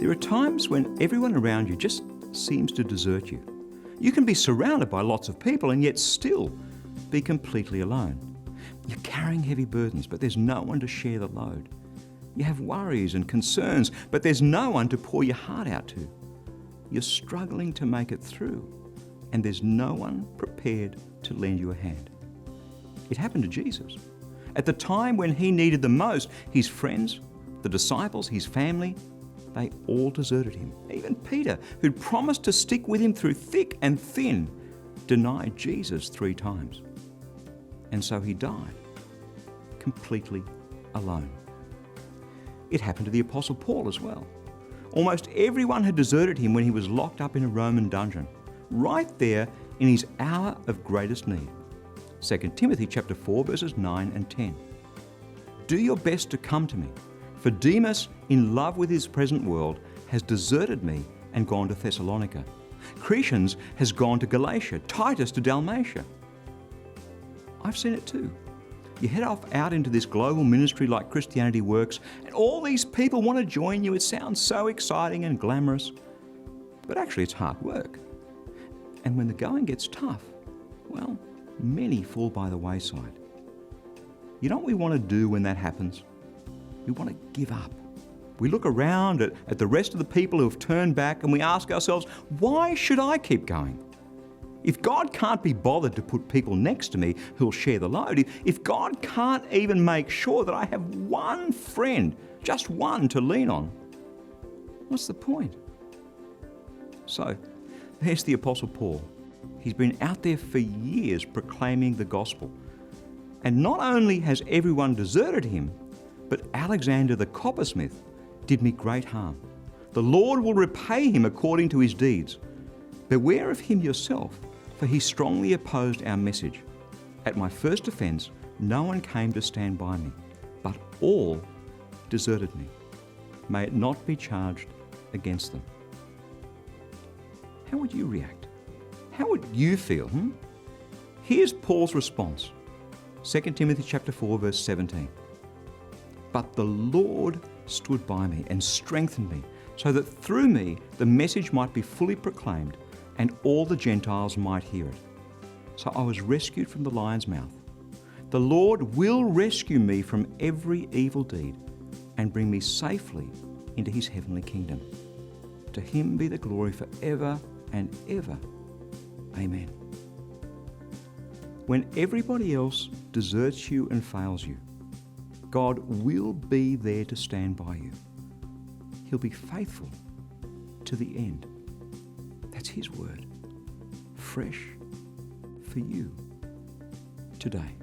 There are times when everyone around you just seems to desert you. You can be surrounded by lots of people and yet still be completely alone. You're carrying heavy burdens, but there's no one to share the load. You have worries and concerns, but there's no one to pour your heart out to. You're struggling to make it through, and there's no one prepared to lend you a hand. It happened to Jesus. At the time when he needed the most, his friends, the disciples, his family, they all deserted him. Even Peter, who'd promised to stick with him through thick and thin, denied Jesus 3 times. And so he died, completely alone. It happened to the Apostle Paul as well. Almost everyone had deserted him when he was locked up in a Roman dungeon, right there in his hour of greatest need. 2 Timothy chapter 4, verses 9 and 10. Do your best to come to me, for Demas, in love with his present world, has deserted me and gone to Thessalonica. Crescens has gone to Galatia, Titus to Dalmatia. I've seen it too. You head off out into this global ministry like Christianity Works, and all these people want to join you. It sounds so exciting and glamorous, but actually it's hard work. And when the going gets tough, well, many fall by the wayside. You know what we want to do when that happens? We want to give up. We look around at the rest of the people who have turned back and we ask ourselves, why should I keep going? If God can't be bothered to put people next to me who'll share the load, if God can't even make sure that I have one friend, just one to lean on, what's the point? So, there's the Apostle Paul. He's been out there for years proclaiming the gospel. And not only has everyone deserted him, but Alexander the coppersmith did me great harm. The Lord will repay him according to his deeds. Beware of him yourself, for he strongly opposed our message. At my first offence, no one came to stand by me, but all deserted me. May it not be charged against them. How would you react? How would you feel? Here's Paul's response. 2 Timothy chapter 4, verse 17. But the Lord stood by me and strengthened me, so that through me the message might be fully proclaimed, and all the Gentiles might hear it. So I was rescued from the lion's mouth. The Lord will rescue me from every evil deed and bring me safely into his heavenly kingdom. To him be the glory forever and ever. Amen. When everybody else deserts you and fails you, God will be there to stand by you. He'll be faithful to the end. That's his word, fresh for you today.